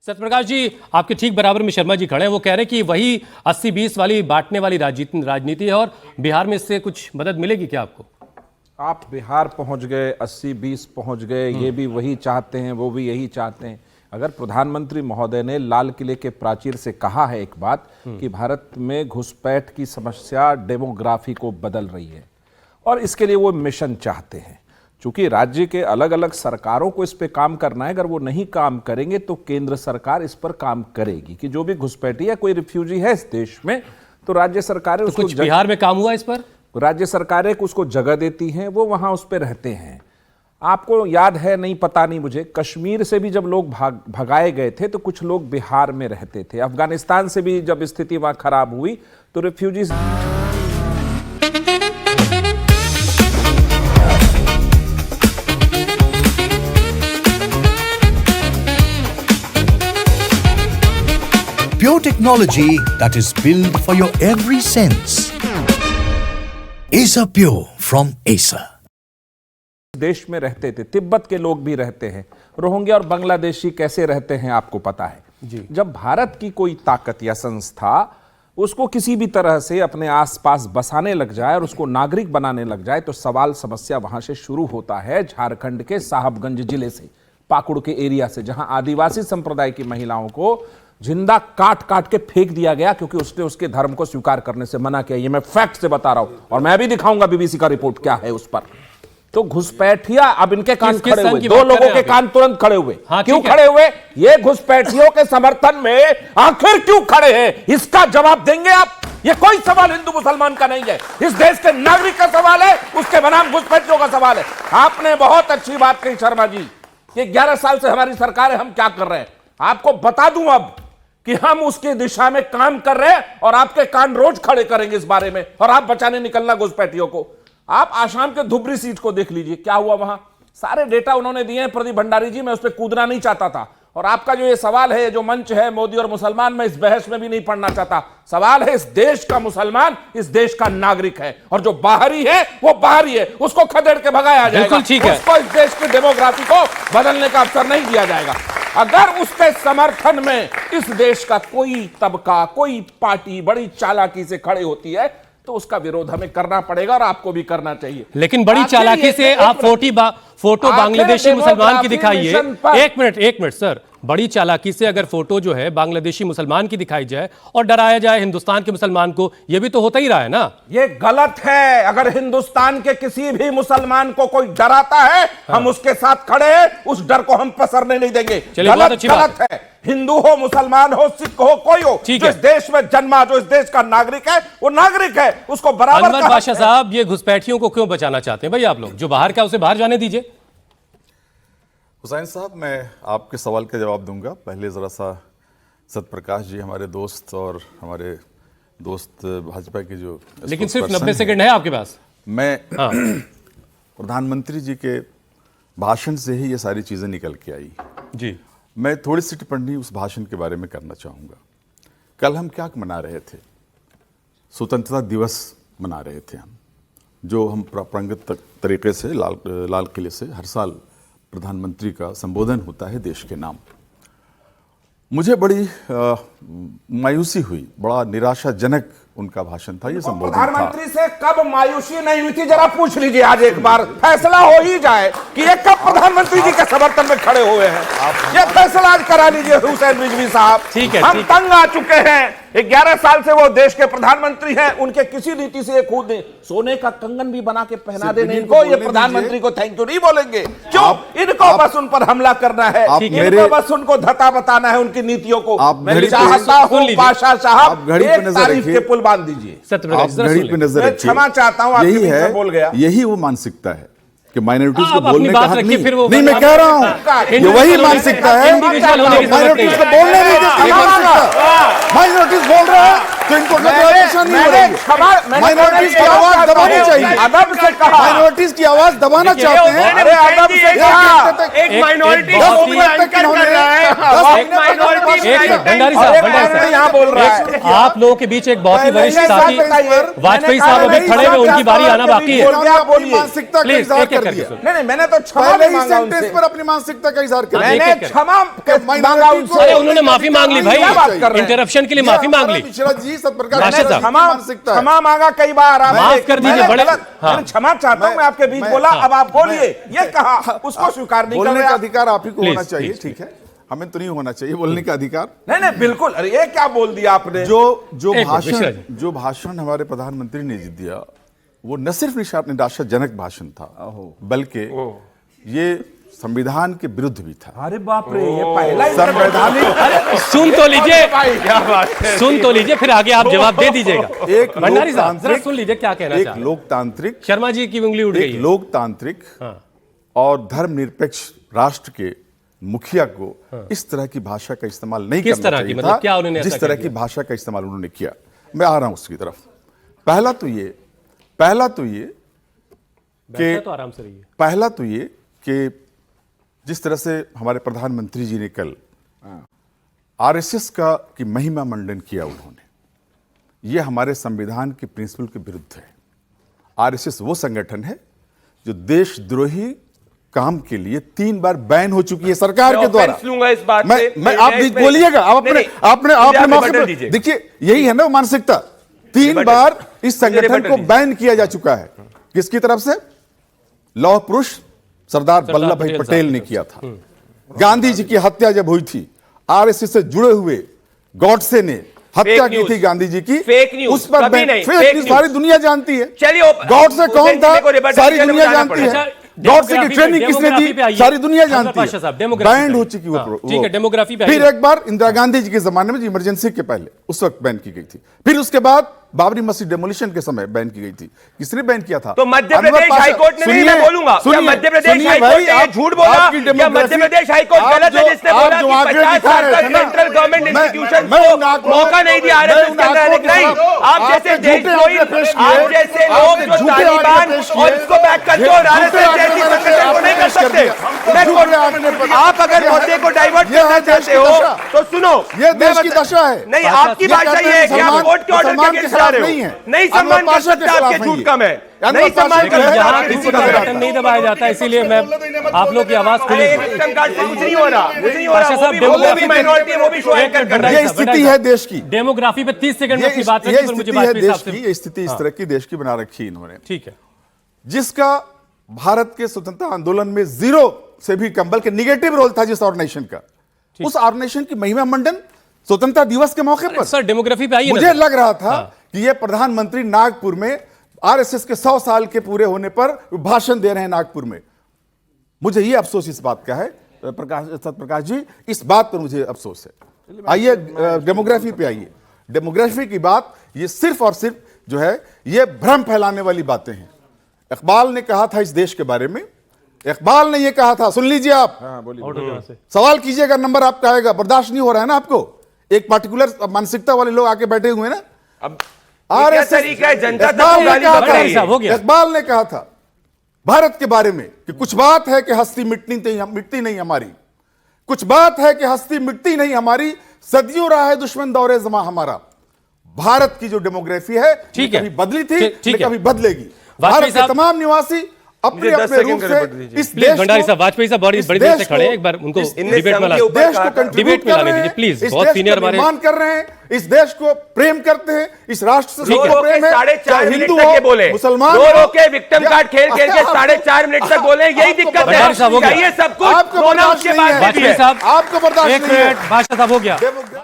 सत्यप्रकाश जी, आपके ठीक बराबर में शर्मा जी खड़े हैं। वो कह रहे हैं कि वही 80-20 वाली बांटने वाली राजनीति है और बिहार में इससे कुछ मदद मिलेगी क्या आपको? आप बिहार पहुंच गए, 80-20 पहुंच गए, ये भी वही चाहते हैं, वो भी यही चाहते हैं। अगर प्रधानमंत्री महोदय ने लाल किले के प्राचीर से कहा है एक बात कि भारत में घुसपैठ की समस्या डेमोग्राफी को बदल रही है और इसके लिए वो मिशन चाहते हैं। चूंकि राज्य के अलग अलग सरकारों को इस पे काम करना है, अगर वो नहीं काम करेंगे तो केंद्र सरकार इस पर काम करेगी कि जो भी घुसपैठी है, कोई रिफ्यूजी है इस देश में, तो राज्य सरकारें तो कुछ बिहार में काम हुआ इस पर? राज्य सरकारें उसको जगह देती हैं, वो वहां उस पर रहते हैं। आपको याद है, नहीं पता नहीं मुझे, कश्मीर से भी जब लोग भगाए गए थे तो कुछ लोग बिहार में रहते थे। अफगानिस्तान से भी जब स्थिति वहां खराब हुई तो refugees Pure technology that is built for your every sense. Acer Pure from Acer. देश में रहते थे, तिब्बत के लोग भी रहते हैं, रोहिंग्या और बांग्लादेशी कैसे रहते हैं आपको पता है जी। जब भारत की कोई ताकत या संस्था उसको किसी भी तरह से अपने आसपास बसाने लग जाए और उसको नागरिक बनाने लग जाए तो सवाल समस्या वहां से शुरू होता है। झारखंड के साहबगंज जिले से, पाकुड़ के एरिया से, जहां आदिवासी संप्रदाय की महिलाओं को जिंदा काट काट के फेंक दिया गया क्योंकि उसने उसके धर्म को स्वीकार करने से मना किया। ये मैं फैक्ट से बता रहा हूं और मैं भी दिखाऊंगा बीबीसी का रिपोर्ट क्या है उस पर। तो घुसपैठिया, अब इनके कान खड़े हुए, दो लोगों के कान तुरंत खड़े हुए। हाँ, क्यों खड़े हुए? ये घुसपैठियों के समर्थन में आखिर क्यों खड़े हैं, इसका जवाब देंगे आप। ये कोई सवाल हिंदू मुसलमान का नहीं है, इस देश के नागरिक का सवाल है, उसके बनाम घुसपैठियों का सवाल है। आपने बहुत अच्छी बात कही शर्मा जी कि 11 साल से हमारी सरकार है, हम क्या कर रहे हैं। आपको बता दूं अब कि हम उसकी दिशा में काम कर रहे हैं और आपके कान रोज खड़े करेंगे इस बारे में, और आप बचाने निकलना घुसपैठियों को। आप आसाम के धुबरी सीट को देख लीजिए, क्या हुआ वहां। सारे डेटा उन्होंने दिए हैं प्रदीप भंडारी जी, मैं उस पर कूदना नहीं चाहता था। और आपका जो ये सवाल है, जो मंच है मोदी और मुसलमान, मैं इस बहस में भी नहीं पढ़ना चाहता। सवाल है इस देश का मुसलमान, इस देश का नागरिक है, और जो बाहरी है वो बाहरी है, उसको खदेड़ के भगाया जाएगा। ठीक है, उसको इस देश की डेमोग्राफी को बदलने का अवसर नहीं दिया जाएगा। अगर उसके समर्थन में इस देश का कोई तबका, कोई पार्टी बड़ी चालाकी से खड़ी होती है तो उसका विरोध हमें करना पड़ेगा और आपको भी करना चाहिए। लेकिन बड़ी चालाकी से आप फोटो बांग्लादेशी मुसलमान की दिखाइए। एक मिनट सर, बड़ी चालाकी से अगर फोटो जो है बांग्लादेशी मुसलमान की दिखाई जाए और डराया जाए हिंदुस्तान के मुसलमान को, यह भी तो होता ही रहा है ना। ये गलत है। अगर हिंदुस्तान के किसी भी मुसलमान को कोई डराता है, हम उसके साथ खड़े हैं, उस डर को हम पसरने नहीं देंगे। गलत है। हिंदू हो, मुसलमान हो, सिख हो, कोई हो, जो इस देश में जन्मा, जो इस देश का नागरिक है, वो नागरिक है, उसको बराबर। अनवर बादशाह साहब, ये घुसपैठियों को क्यों बचाना चाहते हैं भाई आप लोग? जो बाहर का उसे बाहर जाने दीजिए। हुसैन साहब, मैं आपके सवाल का जवाब दूंगा। पहले ज़रा सा सत्यप्रकाश जी हमारे दोस्त और हमारे दोस्त भाजपा के जो, लेकिन सिर्फ 90 सेकंड है आपके पास। मैं प्रधानमंत्री जी के भाषण से ही ये सारी चीज़ें निकल के आई जी। मैं थोड़ी सी टिप्पणी उस भाषण के बारे में करना चाहूँगा। कल हम क्या मना रहे थे? स्वतंत्रता दिवस मना रहे थे हम, जो हम परंपरागत तरीके से लाल किले से हर साल प्रधानमंत्री का संबोधन होता है देश के नाम। मुझे बड़ी मायूसी हुई, बड़ा निराशाजनक उनका भाषण था, ये संबोधन था। प्रधानमंत्री से कब मायूसी नहीं हुई थी, जरा पूछ लीजिए आज एक बार। फैसला हो ही जाए कि ये कब प्रधानमंत्री जी के समर्थन में खड़े हुए हैं। ये फैसला आज करा लीजिए हुसैन रिजवी साहब। ठीक है, हम तंग आ चुके हैं। 11 साल से वो देश के प्रधानमंत्री हैं, उनके किसी नीति से खुद सोने का कंगन भी बना के पहना देने इनको, ये प्रधानमंत्री को थैंक यू नहीं बोलेंगे क्यों? इनको बस उन पर हमला करना है, इनको बस उनको धता बताना है उनकी नीतियों को। मैं चाहता हूं बादशाह साहब, एक तारीफ के पुल बांध दीजिए। क्षमा चाहता हूं, यही है, बोल गया। यही वो मानसिकता है कि माइनॉरिटीज को बोलने का हक नहीं। नहीं, मैं कह रहा हूं ये वही मानसिकता है। माइनॉरिटीज को बोलने नहीं देती, माइनॉरिटीज बोल रहे हैं तो इनको परेशानी हो रही है। माइनॉरिटीज की आवाज दबानी चाहिए। अदब से कहा, माइनॉरिटीज की आवाज दबाना चाहते हैं। अरे अदब से कहा, एक माइनॉरिटी यहाँ बोल रहा है। आप लोगों के बीच एक बहुत ही वरिष्ठ साथी वाजपेयी साहब अभी खड़े हुए, उनकी बारी आना बाकी है। मानसिकता का इजहार कर दिया। नहीं, मैंने तो क्षमा पहले ही मांगा सेंटेंस उनसे। पर अपनी मानसिकता का इजहार कर मैंने दिया। क्षमा मांगा उनसे। अरे उन्होंने माफी मांग ली भाई, क्या बात कर रहे हैं? इंटरप्शन के लिए माफी मांग ली। मिश्रा जी सतप्रकाश राशिद साहब, मानसिकता है। क्षमा मांगा कई बार। माफ कर दीजिए, बड़े मैंने क्षमा चाहता हूं, मैं आपके बीच बोला, अब आप बोलिए। ये कहा, उसको स्वीकार नहीं कर बोलने रहे का आप। अधिकार आप ही को Please, होना चाहिए, please, ठीक है, हमें तो नहीं होना चाहिए बोलने का अधिकार। नहीं नहीं बिल्कुल। अरे ये क्या बोल दिया आपने? जो एक मिनट, मिश्रा जी। जो भाषण हमारे प्रधानमंत्री ने दिया वो न सिर्फ निराशाजनक भाषण था, बल्कि ये संविधान के विरुद्ध भी था। अरे बाप रे, ये पहला ही संवैधानिक सुन तो लीजिए, क्या बात है। सुन तो लीजिए, फिर आगे आप जवाब दे दीजिएगा। एक भंडारी साहब जरा लोकतांत्रिक- सुन लीजिए क्या कहना एक चाह रहे हैं। लोकतांत्रिक शर्मा जी की उंगली उठ गई एक है। लोकतांत्रिक हाँ। और धर्मनिरपेक्ष राष्ट्र के मुखिया को इस तरह की भाषा का इस्तेमाल नहीं किस करना तरह की? चाहिए मतलब था, क्या उन्होंने ऐसा जिस तरह कह की दिया? भाषा का इस्तेमाल उन्होंने किया। मैं आ रहा हूं उसकी तरफ। पहला तो ये बैठना तो आराम से रहिए। पहला तो ये कि जिस तरह से हमारे प्रधानमंत्री जी ने कल आरएसएस का की महिमा मंडन किया उन्होंने, ये हमारे संविधान के प्रिंसिपल के विरुद्ध है। आरएसएस वो संगठन है जो देशद्रोही काम के लिए 3 बार बैन हो चुकी है सरकार के द्वारा। लूंगा इस बात मैं से। आप बोलिएगा, आप अपने आपने मौके बटन पर दीजिए। देखिए, यही है ना वो मानसिकता। 3 बार इस संगठन को बैन किया जा चुका है। किसकी तरफ से? लौह पुरुष सरदार वल्लभ भाई पटेल ने किया था। गांधी जी की हत्या जब हुई थी, आरएसएस से जुड़े हुए गॉडसे ने हत्या की थी गांधी जी की। फेक न्यूज, उस पर कभी नहीं, फेक फेक न्यूज न्यूज। सारी दुनिया जानती है। चलिए, गॉडसे कौन था को रिबट सारी देने दुनिया जाना जानती पड़ेगा। है। गॉडसे की ट्रेनिंग किसने डेमोग्राफी पे दी आइए। सारी दुनिया अनवर जानती पाशा है। साहब, डेमोग्राफी बैंड पे हो आइए। चुकी वो हाँ, ठीक है, डेमोग्राफी पे फिर आइए। एक बार इंदिरा गांधी जी के जमाने में इमरजेंसी के पहले उस वक्त बैन की गई थी। फिर उसके बाद बाबरी मस्जिद डेमोलिशन के समय बैन की गई थी। किसने बैन किया था? तो मध्य अनवर प्रदेश पाशा- हाईकोर्ट ने नहीं, मैं सुनिए, बोलूंगा क्या सुनिए, मध्य प्रदेश सुनिए हाईकोर्ट भाई, ने आप- झूठ बोला? आपकी क्या डेमोग्राफी- मध्य प्रदेश हाईकोर्ट आप गलत है जो- जिसने आप बोला जो कि आंकड़े 50 दिखा साल रहे तक थे ना, सेंट्रल गवर्नमेंट मैं- इंस्टीट्यूशन मैं को उन आंकड़ों- मौका नहीं दिया मैं आरएसएस उन के अंदर आने आंकड़ों का? नहीं, के आप खिलाफ- जैसे आपने झूठे आंकड़े पेश किए। आप जैसे लोग आपने जो झूठे आंकड़े तालिबान पेश किए। और इसको बैक करते हो और आरएसएस जैसी संगठन को नहीं कर सकते। मैं झूठे आंकड़े पेश- आप अगर मुद्दे को डाइवर्ट ये करना है देश चाहते की हो दशा। तो सुनो, ये मैं देश की बता- दशा है। नहीं, आपकी ये भाषा कहते ये हैं है कि आप सलमान- कोर्ट के ऑर्डर सलमान के के खिलाफ जा रहे खिलाफ नहीं हो। है। नहीं अनवर सम्मान कर पाशा के सकते आपके खिलाफ झूठ नहीं कम है। है। नहीं अनवर सम्मान पाशा कर के सकते जहां आपके किसी झूठ का कम है। बटन नहीं दबाया जाता, इसीलिए मैं आप लोग की आवाज खुली। अरे विक्टिम कार्ड से कुछ नहीं हो रहा, कुछ नहीं हो रहा। पाशा वो साहब, भी डेमोग्राफी माइनॉरिटी है, वो भी शो एक एंकर मिनट, कर रहा भंडारी है। ये साहब, स्थिति है देश की। डेमोग्राफी पे 30 सेकंड में अपनी बात ये रखी, पर मुझे स्थिति है वाजपेयी देश साहब की। से ये स्थिति इस तरह की देश की बना रखी है इन्होंने, ठीक है। जिसका भारत के स्वतंत्रता आंदोलन में 0 से भी कम बल्कि निगेटिव रोल था जिस ऑर्गेनाइजेशन का। उस ऑर्गेनाइजेशन की महिमा मंडन स्वतंत्रता दिवस के मौके पर सर डेमोग्राफी पे आइए ना मुझे सर। लग रहा था कि ये प्रधानमंत्री नागपुर में आरएसएस के 100 साल के पूरे होने पर भाषण दे रहे हैं नागपुर में। मुझे ये अफसोस इस बात का है सतप्रकाश जी, इस बात पर मुझे अफसोस है। आइए डेमोग्राफी पे आइए। डेमोग्राफी की बात ये सिर्फ और सिर्फ जो है ये भ्रम फैलाने वाली बातें हैं। इकबाल ने कहा था इस देश के बारे में, इकबाल ने ये कहा था, सुन लीजिए आप, सवाल कीजिएगा, नंबर आपका आएगा। बर्दाश्त नहीं हो रहा है ना आपको? एक पार्टिकुलर मानसिकता वाले लोग आके बैठे हुए हैं ना। अब क्या तरीका है जनता तक को गाली था, बक रही है। हो गया। इकबाल ने कहा था भारत के बारे में कि कुछ बात है कि हस्ती मिटती नहीं हमारी, कुछ बात है कि हस्ती मिटती नहीं हमारी, सदियों रहा है दुश्मन दौरे जमा हमारा। भारत की जो डेमोग्राफी है ठीक ये है। कभी बदली थी, ठीक ये है। कभी बदलेगी। वाजपेयी भारत के साहब- तमाम निवासी अपने मुझे 10 अपने सेकंड रूप का रिपोर्ट से दीजिए। इस प्लीज देश भंडारी को- साहब, वाजपेयी साहब बड़ी इस बड़ी देर से देश खड़े हैं, को- एक बार उनको इस- इनने डिबेट में ला सम के ऊपर देश को कहा था। कंट्रीब्यूट डिबेट में कर लाने रहे दीजिए, हैं, प्लीज। इस बहुत देश सीनियर का हमारे निर्माण कर रहे हैं, इस देश को प्रेम करते हैं, इस राष्ट्र से रो सबको रो के प्रेम है, 4.5 चाहे मिनट हिंदू तक हो, ये बोले, मुसलमान रो हो, रो के विक्टिम या- कार्ड खेल खेल के 4.5 मिनट तक बोले, यही दिक्कत है। भंडारी साहब, हो गया। चाहिए सब कुछ आपको रोना बर्दाश्त उसके नहीं बाद है। भी वाजपेयी है। साहब आपको बर्दाश्त एक नहीं है। मिनट, भाषा साहब हो गया। डेमोग्राफी